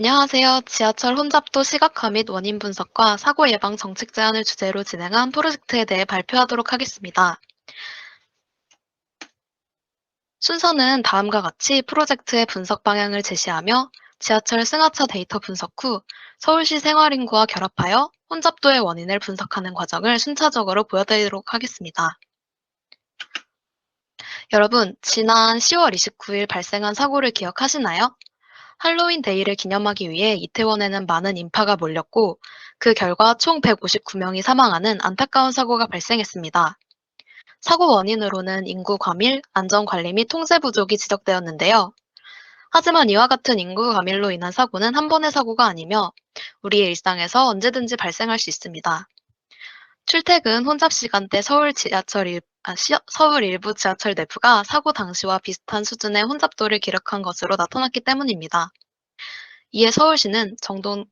안녕하세요. 지하철 혼잡도 시각화 및 원인 분석과 사고 예방 정책 제안을 주제로 진행한 프로젝트에 대해 발표하도록 하겠습니다. 순서는 다음과 같이 프로젝트의 분석 방향을 제시하며 지하철 승하차 데이터 분석 후 서울시 생활인구와 결합하여 혼잡도의 원인을 분석하는 과정을 순차적으로 보여드리도록 하겠습니다. 여러분, 지난 10월 29일 발생한 사고를 기억하시나요? 할로윈 데이를 기념하기 위해 이태원에는 많은 인파가 몰렸고, 그 결과 총 159명이 사망하는 안타까운 사고가 발생했습니다. 사고 원인으로는 인구 과밀, 안전 관리 및 통제 부족이 지적되었는데요. 하지만 이와 같은 인구 과밀로 인한 사고는 한 번의 사고가 아니며 우리의 일상에서 언제든지 발생할 수 있습니다. 출퇴근 혼잡 시간대 서울 일부 지하철 내부가 사고 당시와 비슷한 수준의 혼잡도를 기록한 것으로 나타났기 때문입니다. 이에 서울시는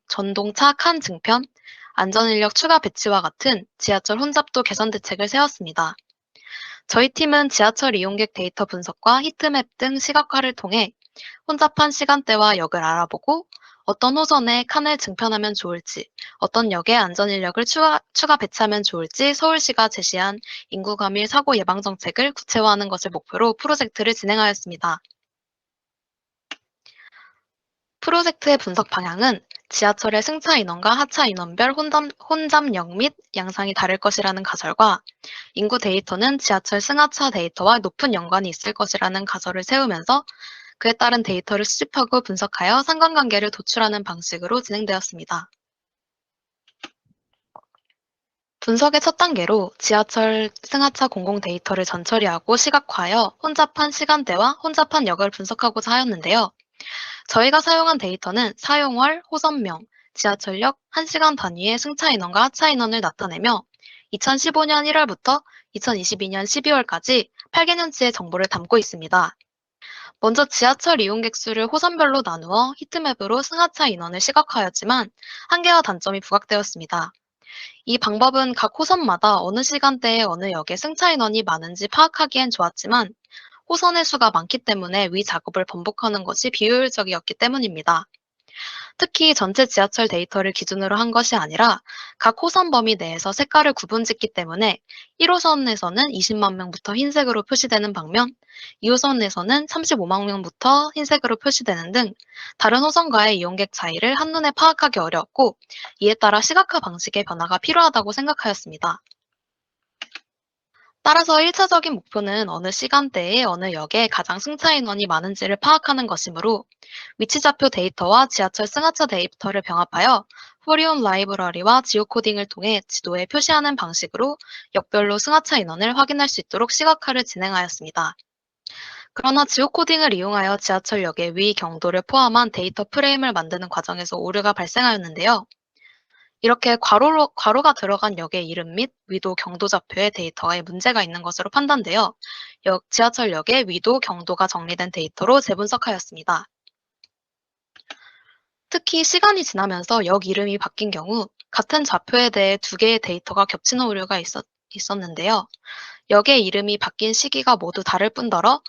전동차 칸 증편, 안전인력 추가 배치와 같은 지하철 혼잡도 개선 대책을 세웠습니다. 저희 팀은 지하철 이용객 데이터 분석과 히트맵 등 시각화를 통해 혼잡한 시간대와 역을 알아보고 어떤 호선에 칸을 증편하면 좋을지, 어떤 역에 안전인력을 추가 배치하면 좋을지 서울시가 제시한 인구 과밀 사고 예방 정책을 구체화하는 것을 목표로 프로젝트를 진행하였습니다. 프로젝트의 분석 방향은 지하철의 승차 인원과 하차 인원별 혼잡력 및 양상이 다를 것이라는 가설과 인구 데이터는 지하철 승하차 데이터와 높은 연관이 있을 것이라는 가설을 세우면서 그에 따른 데이터를 수집하고 분석하여 상관관계를 도출하는 방식으로 진행되었습니다. 분석의 첫 단계로 지하철 승하차 공공 데이터를 전처리하고 시각화하여 혼잡한 시간대와 혼잡한 역을 분석하고자 하였는데요. 저희가 사용한 데이터는 사용월, 호선명, 지하철역 1시간 단위의 승차 인원과 하차 인원을 나타내며 2015년 1월부터 2022년 12월까지 8개년치의 정보를 담고 있습니다. 먼저 지하철 이용객 수를 호선별로 나누어 히트맵으로 승하차 인원을 시각화하였지만 한계와 단점이 부각되었습니다. 이 방법은 각 호선마다 어느 시간대에 어느 역에 승차 인원이 많은지 파악하기엔 좋았지만 호선의 수가 많기 때문에 위 작업을 반복하는 것이 비효율적이었기 때문입니다. 특히 전체 지하철 데이터를 기준으로 한 것이 아니라 각 호선 범위 내에서 색깔을 구분짓기 때문에 1호선에서는 20만 명부터 흰색으로 표시되는 방면, 2호선에서는 35만 명부터 흰색으로 표시되는 등 다른 호선과의 이용객 차이를 한눈에 파악하기 어려웠고 이에 따라 시각화 방식의 변화가 필요하다고 생각하였습니다. 따라서 1차적인 목표는 어느 시간대에 어느 역에 가장 승차 인원이 많은지를 파악하는 것이므로 위치좌표 데이터와 지하철 승하차 데이터를 병합하여 포리온 라이브러리와 지오코딩을 통해 지도에 표시하는 방식으로 역별로 승하차 인원을 확인할 수 있도록 시각화를 진행하였습니다. 그러나 지오코딩을 이용하여 지하철역의 위 경도를 포함한 데이터 프레임을 만드는 과정에서 오류가 발생하였는데요. 이렇게 괄호가 들어간 역의 이름 및 위도 경도 좌표의 데이터에 문제가 있는 것으로 판단되어 지하철역의 위도 경도가 정리된 데이터로 재분석하였습니다. 특히 시간이 지나면서 역 이름이 바뀐 경우 같은 좌표에 대해 두 개의 데이터가 겹치는 오류가 있었는데요. 역의 이름이 바뀐 시기가 모두 다를 뿐더러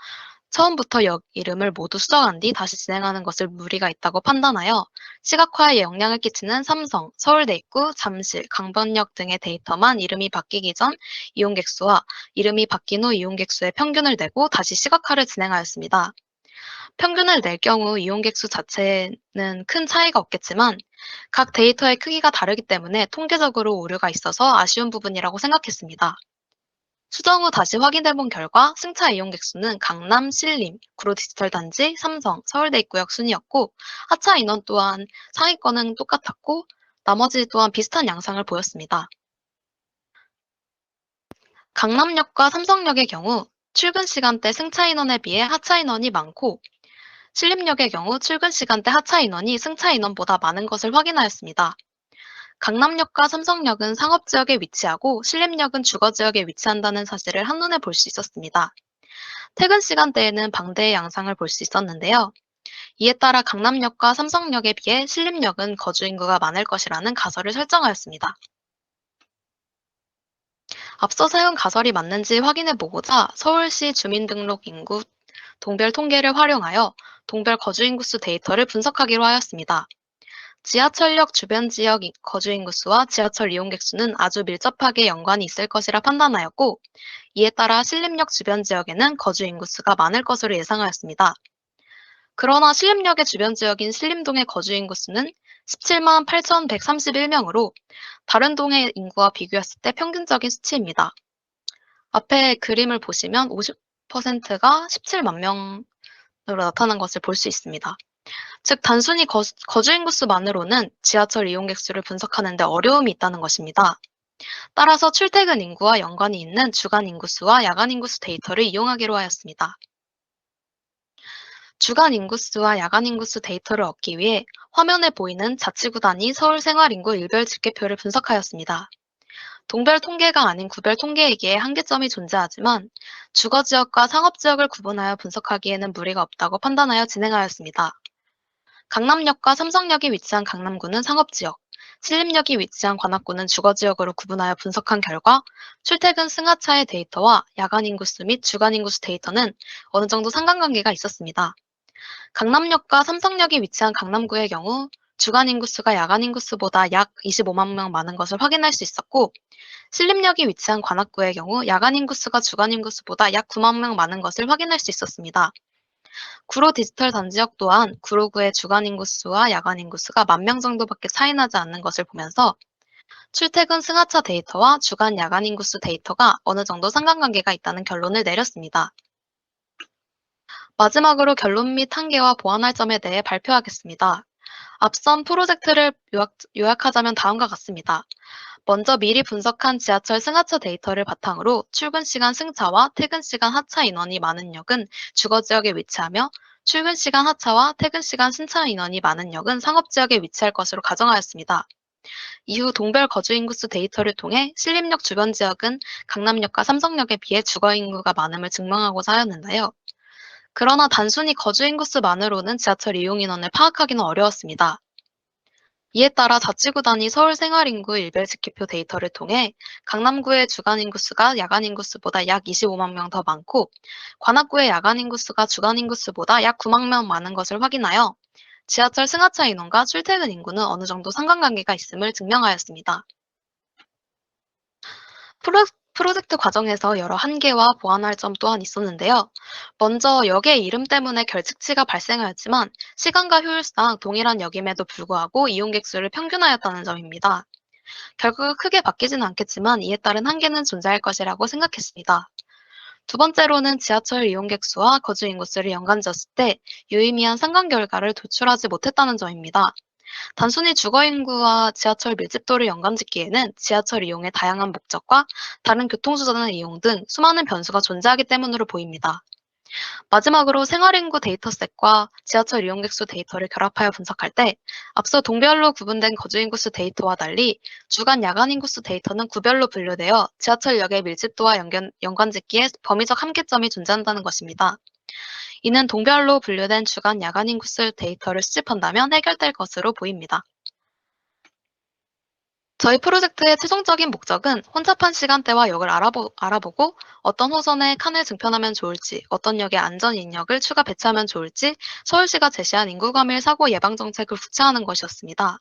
처음부터 역 이름을 모두 수정한 뒤 다시 진행하는 것을 무리가 있다고 판단하여 시각화에 영향을 끼치는 삼성, 서울대 입구, 잠실, 강변역 등의 데이터만 이름이 바뀌기 전 이용객 수와 이름이 바뀐 후 이용객 수의 평균을 내고 다시 시각화를 진행하였습니다. 평균을 낼 경우 이용객 수 자체는 큰 차이가 없겠지만 각 데이터의 크기가 다르기 때문에 통계적으로 오류가 있어서 아쉬운 부분이라고 생각했습니다. 수정 후 다시 확인해본 결과 승차 이용객 수는 강남, 신림, 구로디지털단지, 삼성, 서울대 입구역 순이었고 하차 인원 또한 상위권은 똑같았고 나머지 또한 비슷한 양상을 보였습니다. 강남역과 삼성역의 경우 출근 시간대 승차 인원에 비해 하차 인원이 많고 신림역의 경우 출근 시간대 하차 인원이 승차 인원보다 많은 것을 확인하였습니다. 강남역과 삼성역은 상업지역에 위치하고 신림역은 주거지역에 위치한다는 사실을 한눈에 볼 수 있었습니다. 퇴근 시간대에는 방대의 양상을 볼 수 있었는데요. 이에 따라 강남역과 삼성역에 비해 신림역은 거주 인구가 많을 것이라는 가설을 설정하였습니다. 앞서 세운 가설이 맞는지 확인해 보고자 서울시 주민등록 인구 동별 통계를 활용하여 동별 거주 인구수 데이터를 분석하기로 하였습니다. 지하철역 주변 지역 거주 인구수와 지하철 이용객 수는 아주 밀접하게 연관이 있을 것이라 판단하였고, 이에 따라 신림역 주변 지역에는 거주 인구수가 많을 것으로 예상하였습니다. 그러나 신림역의 주변 지역인 신림동의 거주 인구수는 17만 8,131명으로 다른 동의 인구와 비교했을 때 평균적인 수치입니다. 앞에 그림을 보시면 50%가 17만 명으로 나타난 것을 볼 수 있습니다. 즉, 단순히 거주 인구수만으로는 지하철 이용객 수를 분석하는 데 어려움이 있다는 것입니다. 따라서 출퇴근 인구와 연관이 있는 주간 인구수와 야간 인구수 데이터를 이용하기로 하였습니다. 주간 인구수와 야간 인구수 데이터를 얻기 위해 화면에 보이는 자치구 단위 서울 생활인구 일별 집계표를 분석하였습니다. 동별 통계가 아닌 구별 통계이기에 한계점이 존재하지만 주거지역과 상업지역을 구분하여 분석하기에는 무리가 없다고 판단하여 진행하였습니다. 강남역과 삼성역이 위치한 강남구는 상업지역, 신림역이 위치한 관악구는 주거지역으로 구분하여 분석한 결과 출퇴근 승하차의 데이터와 야간 인구수 및 주간 인구수 데이터는 어느 정도 상관관계가 있었습니다. 강남역과 삼성역이 위치한 강남구의 경우 주간 인구수가 야간 인구수보다 약 25만 명 많은 것을 확인할 수 있었고, 신림역이 위치한 관악구의 경우 야간 인구수가 주간 인구수보다 약 9만 명 많은 것을 확인할 수 있었습니다. 구로 디지털 단지역 또한 구로구의 주간 인구수와 야간 인구수가 10,000명 정도밖에 차이 나지 않는 것을 보면서 출퇴근 승하차 데이터와 주간 야간 인구수 데이터가 어느 정도 상관관계가 있다는 결론을 내렸습니다. 마지막으로 결론 및 한계와 보완할 점에 대해 발표하겠습니다. 앞선 프로젝트를 요약하자면 다음과 같습니다. 먼저 미리 분석한 지하철 승하차 데이터를 바탕으로 출근 시간 승차와 퇴근 시간 하차 인원이 많은 역은 주거지역에 위치하며 출근 시간 하차와 퇴근 시간 승차 인원이 많은 역은 상업지역에 위치할 것으로 가정하였습니다. 이후 동별 거주 인구수 데이터를 통해 신림역 주변 지역은 강남역과 삼성역에 비해 주거 인구가 많음을 증명하고자 하였는데요. 그러나 단순히 거주 인구수만으로는 지하철 이용 인원을 파악하기는 어려웠습니다. 이에 따라 자치구 단위 서울 생활인구 일별 집계표 데이터를 통해 강남구의 주간 인구수가 야간 인구수보다 약 25만 명 더 많고 관악구의 야간 인구수가 주간 인구수보다 약 9만 명 많은 것을 확인하여 지하철 승하차 인원과 출퇴근 인구는 어느 정도 상관관계가 있음을 증명하였습니다. 프로젝트 과정에서 여러 한계와 보완할 점 또한 있었는데요. 먼저 역의 이름 때문에 결측치가 발생하였지만 시간과 효율상 동일한 역임에도 불구하고 이용객 수를 평균하였다는 점입니다. 결과가 크게 바뀌지는 않겠지만 이에 따른 한계는 존재할 것이라고 생각했습니다. 두 번째로는 지하철 이용객 수와 거주 인구수를 연관지었을 때 유의미한 상관 결과를 도출하지 못했다는 점입니다. 단순히 주거인구와 지하철 밀집도를 연관짓기에는 지하철 이용의 다양한 목적과 다른 교통수단의 이용 등 수많은 변수가 존재하기 때문으로 보입니다. 마지막으로 생활인구 데이터셋과 지하철 이용객 수 데이터를 결합하여 분석할 때 앞서 동별로 구분된 거주인구수 데이터와 달리 주간 야간 인구수 데이터는 구별로 분류되어 지하철역의 밀집도와 연관짓기에 범위적 한계점이 존재한다는 것입니다. 이는 동별로 분류된 주간 야간 인구수 데이터를 수집한다면 해결될 것으로 보입니다. 저희 프로젝트의 최종적인 목적은 혼잡한 시간대와 역을 알아보고 어떤 호선에 칸을 증편하면 좋을지, 어떤 역에 안전 인력을 추가 배치하면 좋을지 서울시가 제시한 인구과밀 사고 예방 정책을 구체화하는 것이었습니다.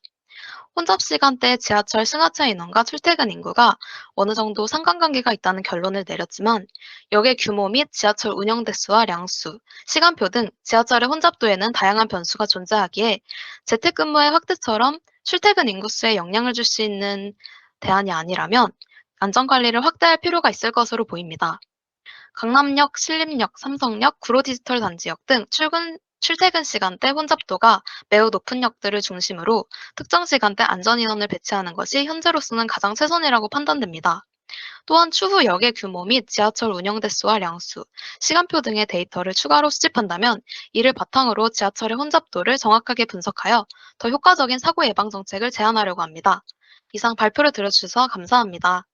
혼잡 시간대 지하철 승하차 인원과 출퇴근 인구가 어느 정도 상관관계가 있다는 결론을 내렸지만 역의 규모 및 지하철 운영 대수와 량수, 시간표 등 지하철의 혼잡도에는 다양한 변수가 존재하기에 재택근무의 확대처럼 출퇴근 인구수에 영향을 줄 수 있는 대안이 아니라면 안전관리를 확대할 필요가 있을 것으로 보입니다. 강남역, 신림역, 삼성역, 구로디지털 단지역 등 출퇴근 시간대 혼잡도가 매우 높은 역들을 중심으로 특정 시간대 안전인원을 배치하는 것이 현재로서는 가장 최선이라고 판단됩니다. 또한 추후 역의 규모 및 지하철 운영 대수와 량수, 시간표 등의 데이터를 추가로 수집한다면 이를 바탕으로 지하철의 혼잡도를 정확하게 분석하여 더 효과적인 사고 예방 정책을 제안하려고 합니다. 이상 발표를 들어주셔서 감사합니다.